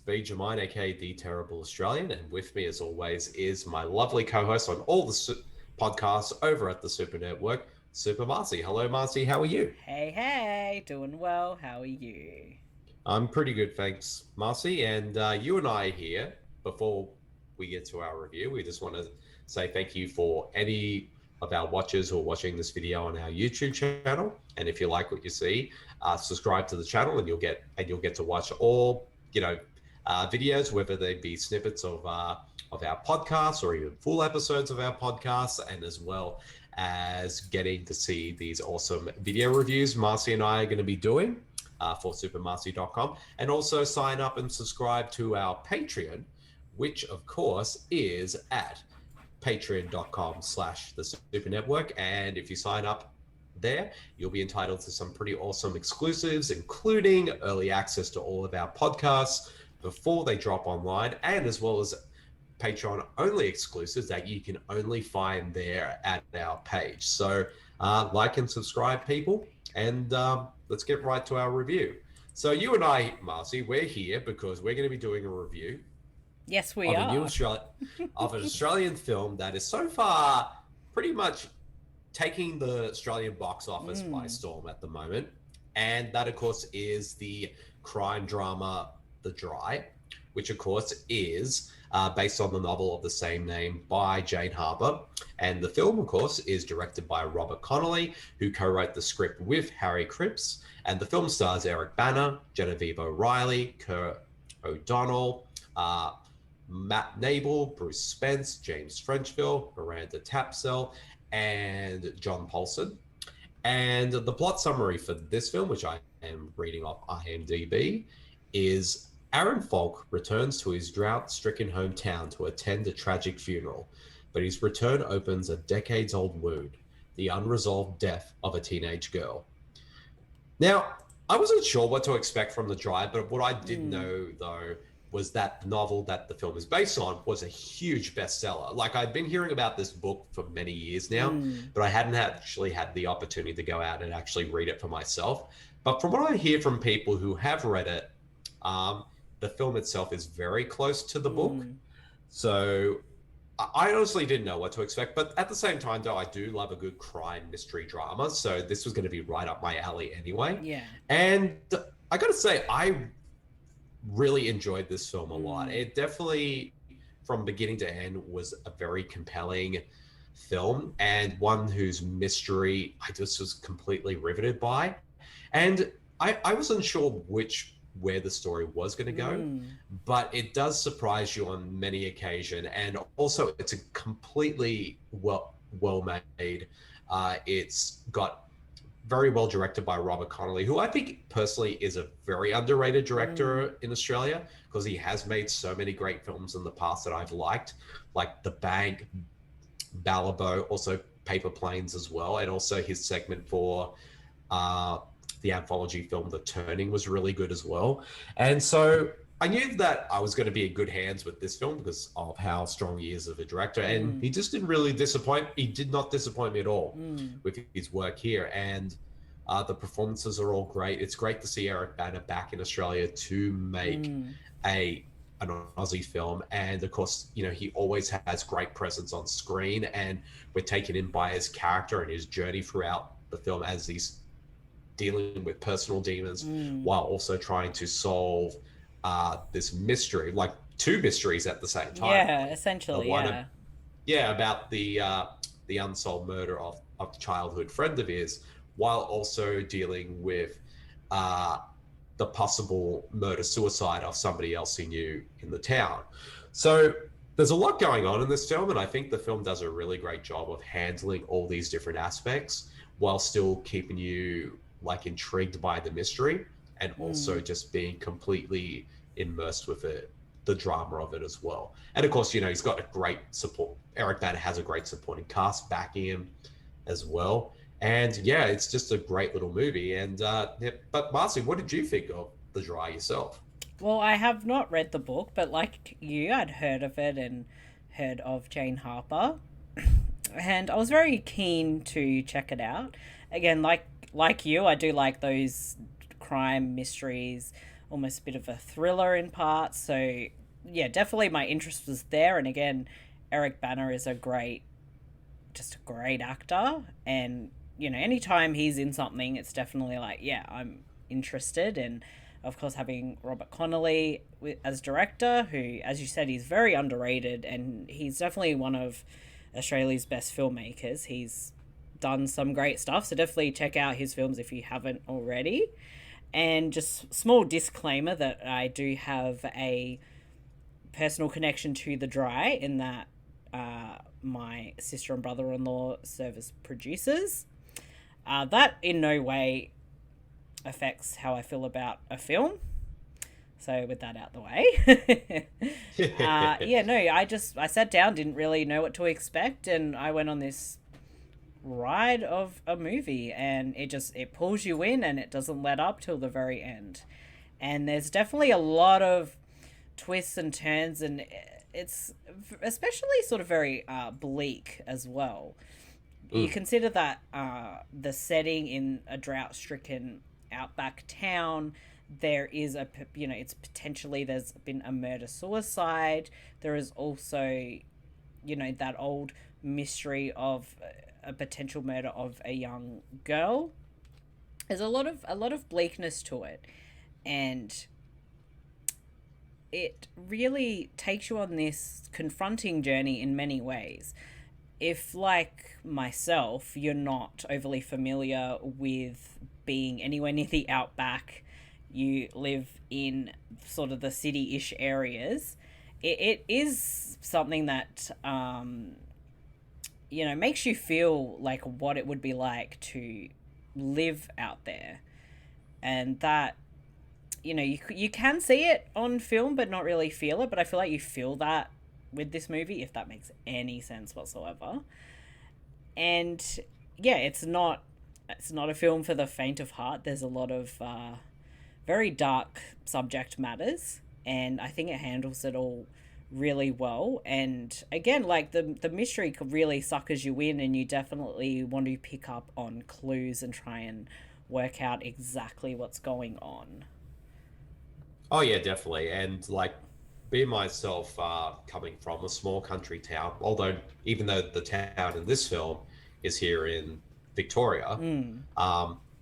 Bede Jermyn, aka The Terrible Australian, and with me, as always, is my lovely co-host on all the podcasts over at the Super Network, Super Marcey. Hello, Marcey. How are you? Hey, hey, doing well. How are you? I'm pretty good, thanks, Marcy. And you and I here, before we get to our review, we just want to say thank you for any of our watchers who are watching this video on our YouTube channel. And if you like what you see, subscribe to the channel, and you'll get to watch all videos, whether they be snippets of our podcasts or even full episodes of our podcasts, and as well as getting to see these awesome video reviews Marcy and I are going to be doing for supermarcy.com, and also sign up and subscribe to our Patreon, which of course is at patreon.com/the super network. And if you sign up there, you'll be entitled to some pretty awesome exclusives, including early access to all of our podcasts before they drop online, and as well as Patreon only exclusives that you can only find there at our page. So like and subscribe, people, and let's get right to our review. So you and I, Marcy, we're here because we're going to be doing a review Yes, we of a new are. of an Australian film that is so far pretty much taking the Australian box office by storm at the moment. And that, of course, is the crime drama The Dry, which, of course, is based on the novel of the same name by Jane Harper. And the film, of course, is directed by Robert Connelly, who co-wrote the script with Harry Cripps. And the film stars Erin Bana, Genevieve O'Reilly, Keir O'Donnell, Matt Nable, Bruce Spence, James Frenchville, Miranda Tapsell, and John Polson. And the plot summary for this film, which I am reading off IMDB, is Aaron Falk returns to his drought-stricken hometown to attend a tragic funeral, but his return opens a decades-old wound, the unresolved death of a teenage girl. Now, I wasn't sure what to expect from The Dry, but what I did know, though, was that the novel that the film is based on was a huge bestseller. Like, I'd been hearing about this book for many years now, but I hadn't actually had the opportunity to go out and actually read it for myself. But from what I hear from people who have read it, the film itself is very close to the book. So I honestly didn't know what to expect. But at the same time, though, I do love a good crime mystery drama. So this was going to be right up my alley anyway. Yeah. And I got to say, I really enjoyed this film a lot. It definitely, from beginning to end, was a very compelling film, and one whose mystery I just was completely riveted by. And I wasn't sure where the story was going to go, but it does surprise you on many occasions. And also, it's a completely well made. It's got very well directed by Robert Connelly, who I think personally is a very underrated director in Australia, because he has made so many great films in the past that I've liked, like The Bank, Ballabo, also Paper Planes as well, and also his segment for the anthology film The Turning was really good as well. And so I knew that I was going to be in good hands with this film because of how strong he is as a director, and he just didn't really disappoint. He did not disappoint me at all with his work here, and the performances are all great. It's great to see Eric Bana back in Australia to make an Aussie film, and of course, he always has great presence on screen, and we're taken in by his character and his journey throughout the film as he's dealing with personal demons while also trying to solve this mystery, like two mysteries at the same time, Yeah, really. The essentially, one, yeah. about the unsolved murder of a childhood friend of his, while also dealing with the possible murder suicide of somebody else he knew in the town. So there's a lot going on in this film, and I think the film does a really great job of handling all these different aspects while still keeping you like intrigued by the mystery, and also just being completely immersed with it, the drama of it as well. And of course, he's got a great support. Eric Bana has a great supporting cast backing him as well. And yeah, it's just a great little movie. And but Marcy, what did you think of The Dry yourself? Well, I have not read the book, but like you, I'd heard of it and heard of Jane Harper. And I was very keen to check it out. Again, like you, I do like those crime mysteries. almost a bit of a thriller in parts. So yeah, definitely my interest was there. And again, Eric Bana is just a great actor. And, you know, anytime he's in something, it's definitely like, yeah, I'm interested. And of course, having Robert Connelly as director, who, as you said, he's very underrated, and he's definitely one of Australia's best filmmakers. He's done some great stuff, so definitely check out his films if you haven't already. And just small disclaimer that I do have a personal connection to The Dry, in that my sister and brother-in-law serve as producers. That in no way affects how I feel about a film. So with that out the way, I sat down, didn't really know what to expect, and I went on this ride of a movie, and it pulls you in, and it doesn't let up till the very end. And there's definitely a lot of twists and turns, and it's especially sort of very bleak as well. You consider that the setting in a drought-stricken outback town, there is it's potentially, there's been a murder-suicide. There is also, that old mystery of a potential murder of a young girl. There's a lot of bleakness to it, and it really takes you on this confronting journey in many ways. If, like myself, you're not overly familiar with being anywhere near the outback, you live in sort of the city-ish areas, it is something that, makes you feel like what it would be like to live out there. And that, you can see it on film but not really feel it, but I feel like you feel that with this movie, if that makes any sense whatsoever. And yeah, it's not a film for the faint of heart. There's a lot of very dark subject matters, and I think it handles it all really well. And again, like the mystery really suckers you in, and you definitely want to pick up on clues and try and work out exactly what's going on. Oh yeah, definitely. And like, being myself, coming from a small country town, even though the town in this film is here in Victoria,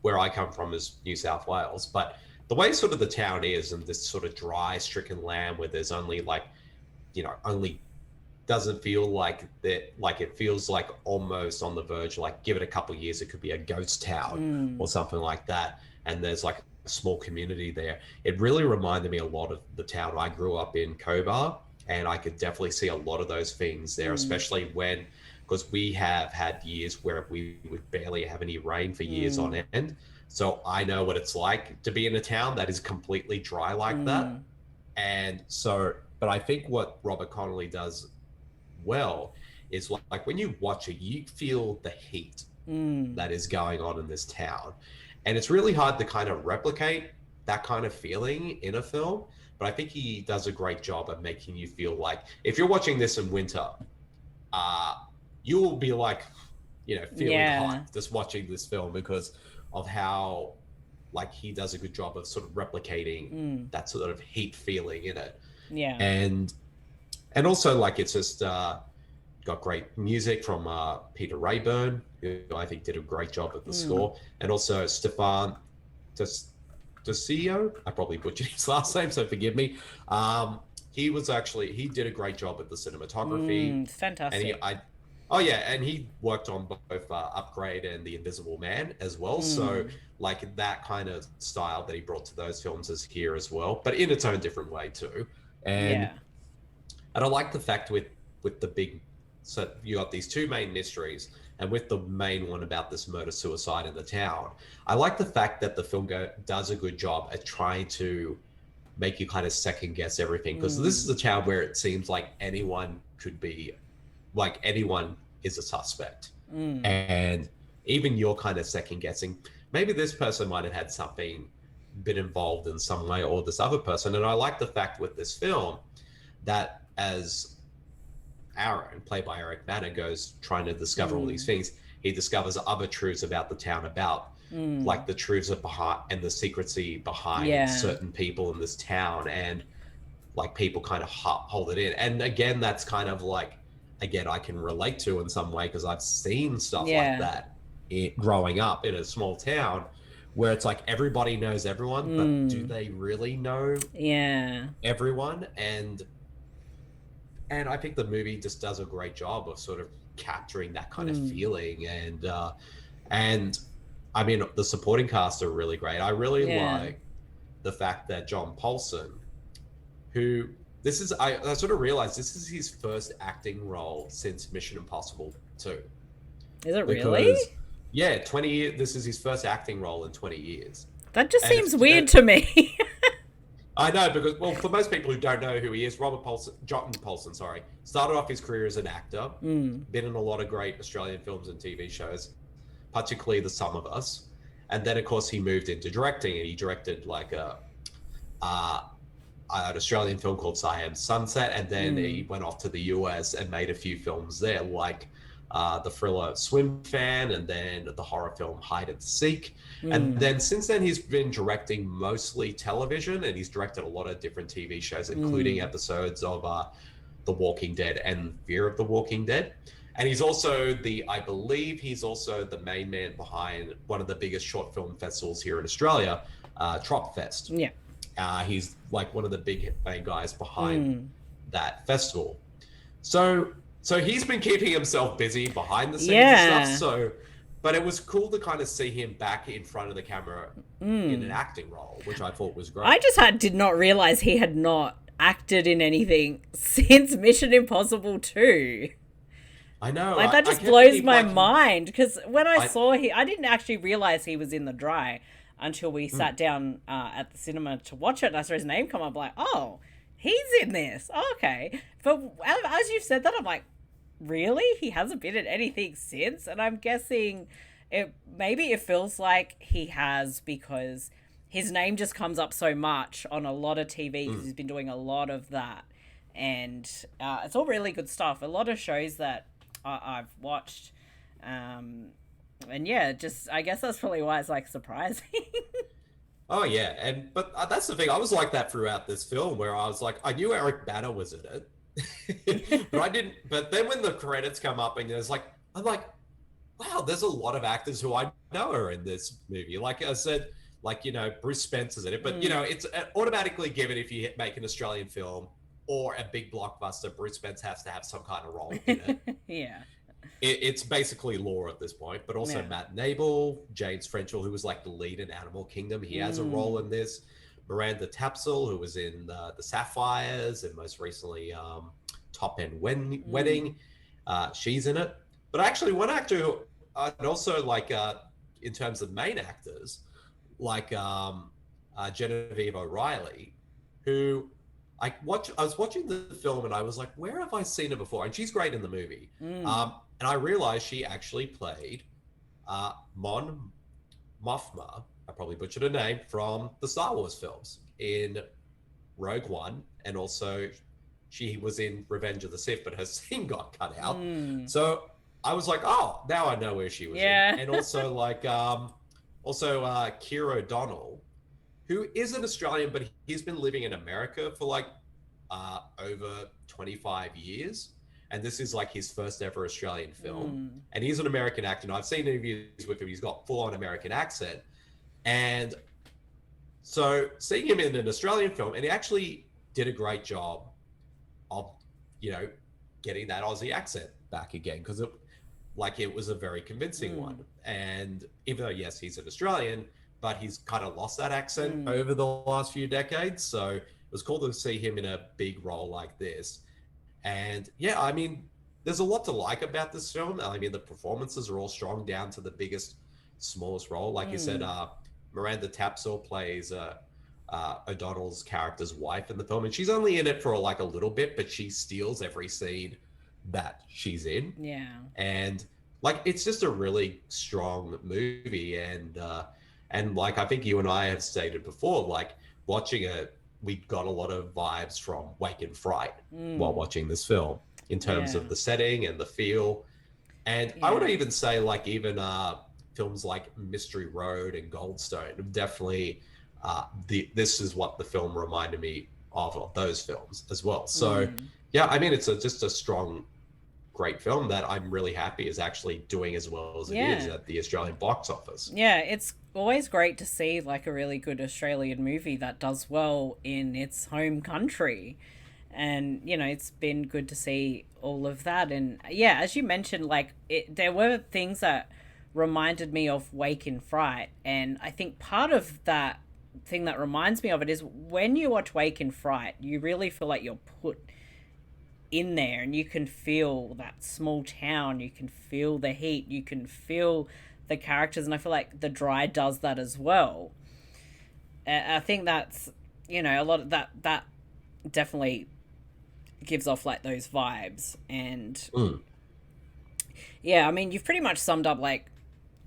where I come from is New South Wales, but the way sort of the town is, and this sort of dry, stricken land where there's only only doesn't feel like that, like it feels like almost on the verge, like give it a couple of years, it could be a ghost town or something like that. And there's like a small community there. It really reminded me a lot of the town I grew up in, Cobar, and I could definitely see a lot of those things there, especially because we have had years where we would barely have any rain for years on end. So I know what it's like to be in a town that is completely dry like that. And so, but I think what Robert Connelly does well is like when you watch it, you feel the heat that is going on in this town. And it's really hard to kind of replicate that kind of feeling in a film. But I think he does a great job of making you feel like, if you're watching this in winter, you will be like, feeling hot just watching this film, because of how, like, he does a good job of sort of replicating that sort of heat feeling in it. Yeah. And also, like, it's just got great music from Peter Rayburn, who I think did a great job at the score. And also Stefan Desio, I probably butchered his last name, so forgive me. He did a great job at the cinematography. Fantastic. And he worked on both Upgrade and The Invisible Man as well. So like that kind of style that he brought to those films is here as well, but in its own different way too. And I like the fact with the big, so you got these two main mysteries, and with the main one about this murder-suicide in the town, I like the fact that the film does a good job at trying to make you kind of second guess everything, because this is a town where it seems like anyone is a suspect. And even you're kind of second guessing, maybe this person might have had been involved in some way, or this other person. And I like the fact with this film that as Aaron, played by Eric Bana, goes trying to discover all these things, he discovers other truths about the town, about like the truths are behind and the secrecy behind Yeah. certain people in this town, and like people kind of hold it in. And again, that's kind of like, again, I can relate to in some way because I've seen stuff like that growing up in a small town where it's like everybody knows everyone, but do they really know everyone? And I think the movie just does a great job of sort of capturing that kind of feeling. And I mean, the supporting cast are really great. I really like the fact that John Paulson, who this is, I sort of realized this is his first acting role since Mission Impossible 2. Is it really? Yeah, 20 years. This is his first acting role in 20 years. That just seems weird to me. I know, because, well, for most people who don't know who he is, John Polson, started off his career as an actor, been in a lot of great Australian films and TV shows, particularly The Sum of Us. And then, of course, he moved into directing, and he directed like an Australian film called Siam Sunset, and then he went off to the US and made a few films there, like the thriller Swim Fan, and then the horror film Hide and Seek. And then since then, he's been directing mostly television, and he's directed a lot of different TV shows, including episodes of The Walking Dead and Fear of the Walking Dead. And he's also I believe he's also the main man behind one of the biggest short film festivals here in Australia, Trop Fest. Yeah. He's like one of the big main guys behind that festival. So he's been keeping himself busy behind the scenes and stuff. But it was cool to kind of see him back in front of the camera in an acting role, which I thought was great. I just did not realize he had not acted in anything since Mission Impossible 2. I know. Like, that just blows my mind, because when I saw I didn't actually realize he was in The Dry until we sat down at the cinema to watch it, and I saw his name come up, like, oh, he's in this. Oh, okay. But as you've said that, I'm like, really? He hasn't been in anything since? And I'm guessing maybe it feels like he has, because his name just comes up so much on a lot of TV. He's been doing a lot of that. And it's all really good stuff. A lot of shows that I've watched. And yeah, just, I guess that's probably why it's like surprising. Oh yeah, but that's the thing. I was like that throughout this film, where I was like, I knew Erin Bana was in it, but I didn't. But then when the credits come up, and there's like, I'm like, wow, there's a lot of actors who I know are in this movie. Like I said, like, you know, Bruce Spence is in it, but you know, it's automatically given if you make an Australian film or a big blockbuster, Bruce Spence has to have some kind of role in it. Yeah. It's basically law at this point, but also Matt Nable, James Frenchel, who was like the lead in Animal Kingdom. He has a role in this. Miranda Tapsell, who was in the Sapphires and most recently Top End Wedding. She's in it. But actually, one actor who I'd also like, in terms of main actors, like Genevieve O'Reilly, who I was watching the film and I was like, where have I seen her before? And she's great in the movie. And I realized she actually played Mon Mothma, I probably butchered her name, from the Star Wars films in Rogue One. And also she was in Revenge of the Sith, but her scene got cut out. So I was like, oh, now I know where she was in. And also like, Keir O'Donnell, who is an Australian, but he's been living in America for like over 25 years. And this is like his first ever Australian film. And he's an American actor. And I've seen interviews with him. He's got full-on American accent. And so seeing him in an Australian film, and he actually did a great job of, you know, getting that Aussie accent back again. Because it was a very convincing one. And even though, yes, he's an Australian, but he's kind of lost that accent over the last few decades. So it was cool to see him in a big role like this. And yeah, I mean, there's a lot to like about this film. I mean, the performances are all strong down to the biggest, smallest role. Like you said, Miranda Tapsell plays O'Donnell's character's wife in the film. And she's only in it for like a little bit, but she steals every scene that she's in. Yeah. And like, it's just a really strong movie. And like, I think you and I have stated before, like watching it, we got a lot of vibes from Wake and Fright while watching this film in terms of the setting and the feel. And I would even say like even films like Mystery Road and Goldstone, definitely this is what the film reminded me of those films as well. So yeah, I mean, it's just a strong, great film that I'm really happy is actually doing as well as it is at the Australian box office. Yeah, it's always great to see like a really good Australian movie that does well in its home country. And, you know, it's been good to see all of that. And yeah, as you mentioned, like there were things that reminded me of Wake in Fright. And I think part of that thing that reminds me of it is when you watch Wake in Fright, you really feel like you're put in there and you can feel that small town, you can feel the heat, you can feel the characters, and I feel like The Dry does that as well. I think that's, you know, a lot of that definitely gives off like those vibes. And yeah, I mean, you've pretty much summed up like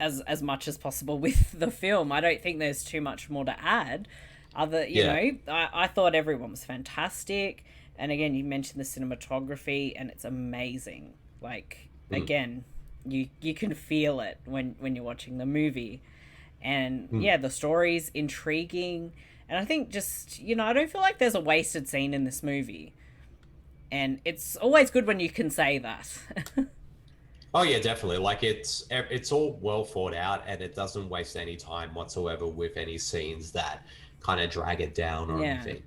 as much as possible with the film. I don't think there's too much more to add other, you know, I thought everyone was fantastic. And again, you mentioned the cinematography, and it's amazing. Like, again, you can feel it when you're watching the movie. And yeah, the story's intriguing. And I think just, you know, I don't feel like there's a wasted scene in this movie. And it's always good when you can say that. Oh yeah, definitely. Like it's all well thought out, and it doesn't waste any time whatsoever with any scenes that kind of drag it down or anything.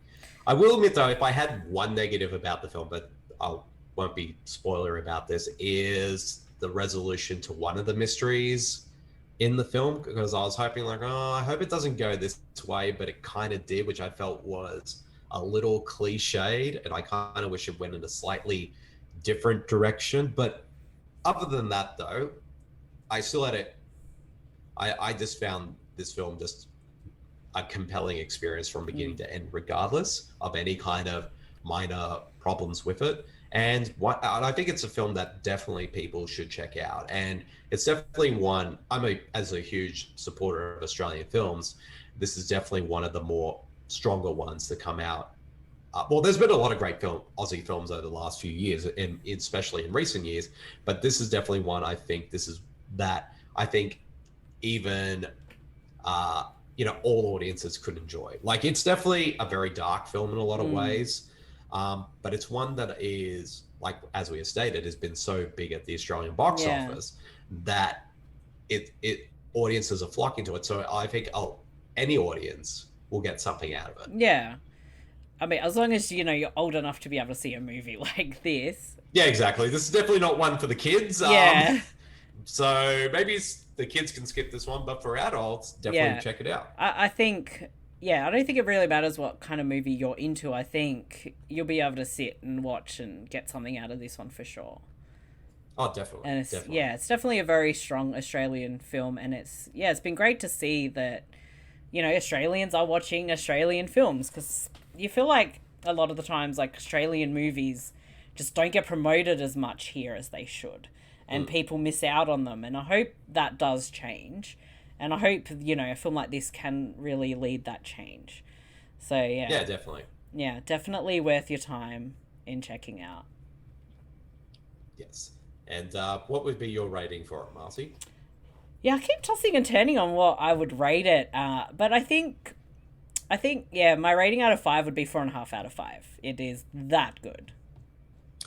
I will admit though, if I had one negative about the film, but I won't be spoiler about this, is the resolution to one of the mysteries in the film, because I was hoping like, oh, I hope it doesn't go this way, but it kind of did, which I felt was a little cliched, and I kind of wish it went in a slightly different direction. But other than that though, I still had it. I just found this film just a compelling experience from beginning to end, regardless of any kind of minor problems with it. And I think it's a film that definitely people should check out. And it's definitely one, as a huge supporter of Australian films, this is definitely one of the more stronger ones to come out. Well, there's been a lot of great Aussie films over the last few years, and especially in recent years, but this is definitely one. I think even, you know, all audiences could enjoy. Like, it's definitely a very dark film in a lot of ways. But it's one that is, like, as we have stated, has been so big at the Australian box office that it audiences are flocking to it. So I think any audience will get something out of it. Yeah. I mean, as long as, you know, you're old enough to be able to see a movie like this. Yeah, exactly. This is definitely not one for the kids. Yeah. So maybe the kids can skip this one, but for adults, definitely check it out. I think... Yeah, I don't think it really matters what kind of movie you're into. I think you'll be able to sit and watch and get something out of this one for sure. Oh, definitely. And it's, definitely. Yeah, it's definitely a very strong Australian film. And it's been great to see that, you know, Australians are watching Australian films, because you feel like a lot of the times, like, Australian movies just don't get promoted as much here as they should. And people miss out on them. And I hope that does change. And I hope, you know, a film like this can really lead that change. So, yeah. Yeah, definitely. Yeah, definitely worth your time in checking out. Yes. And what would be your rating for it, Marcey? Yeah, I keep tossing and turning on what I would rate it. But I think, yeah, my rating out of 5 would be 4.5 out of 5. It is that good.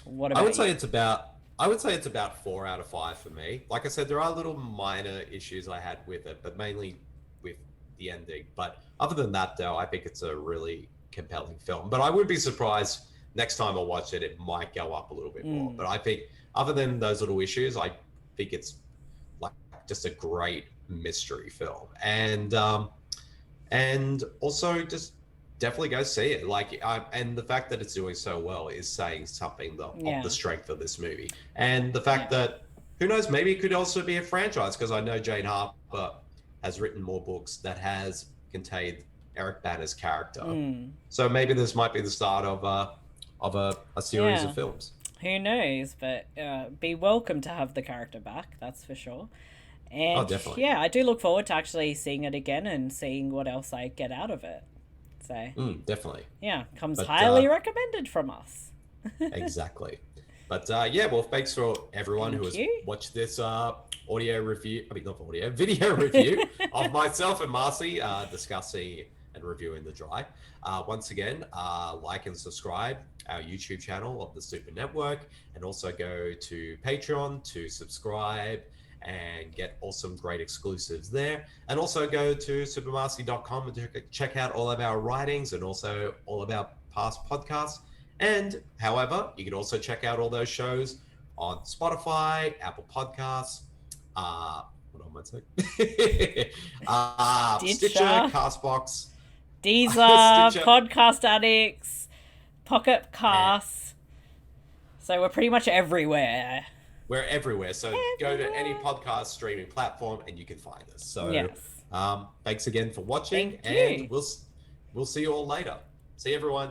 What about I would you? say it's about 4 out of 5 for me. Like I said, there are little minor issues I had with it, but mainly with the ending. But other than that, though, I think it's a really compelling film. But I would be surprised next time I watch it, it might go up a little bit more. But I think other than those little issues, I think it's like just a great mystery film. And also just definitely go see it. Like, and the fact that it's doing so well is saying something of the strength of this movie, and the fact that, who knows, maybe it could also be a franchise, because I know Jane Harper has written more books that has contained Eric Bana's character. So maybe this might be the start of a series of films. Who knows? But be welcome to have the character back, that's for sure. And definitely. Yeah, I do look forward to actually seeing it again and seeing what else I get out of it. So definitely. yeah, comes highly recommended from us. Exactly. But yeah, well, thanks for everyone who has you. watched this video review of myself and Marcey discussing and reviewing The Dry. Once again, like and subscribe our YouTube channel of the Super Network, and also go to Patreon to subscribe and get awesome, great exclusives there. And also go to supermarcey.com and check out all of our writings and also all of our past podcasts. And however, you can also check out all those shows on Spotify, Apple Podcasts, what am I saying? Stitcher, Castbox, Deezer, Podcast Addicts, Pocket Casts. So we're pretty much everywhere. We're everywhere. So go to any podcast streaming platform and you can find us. So yes. Thanks again for watching. Thank you. And we'll see you all later. See you, everyone.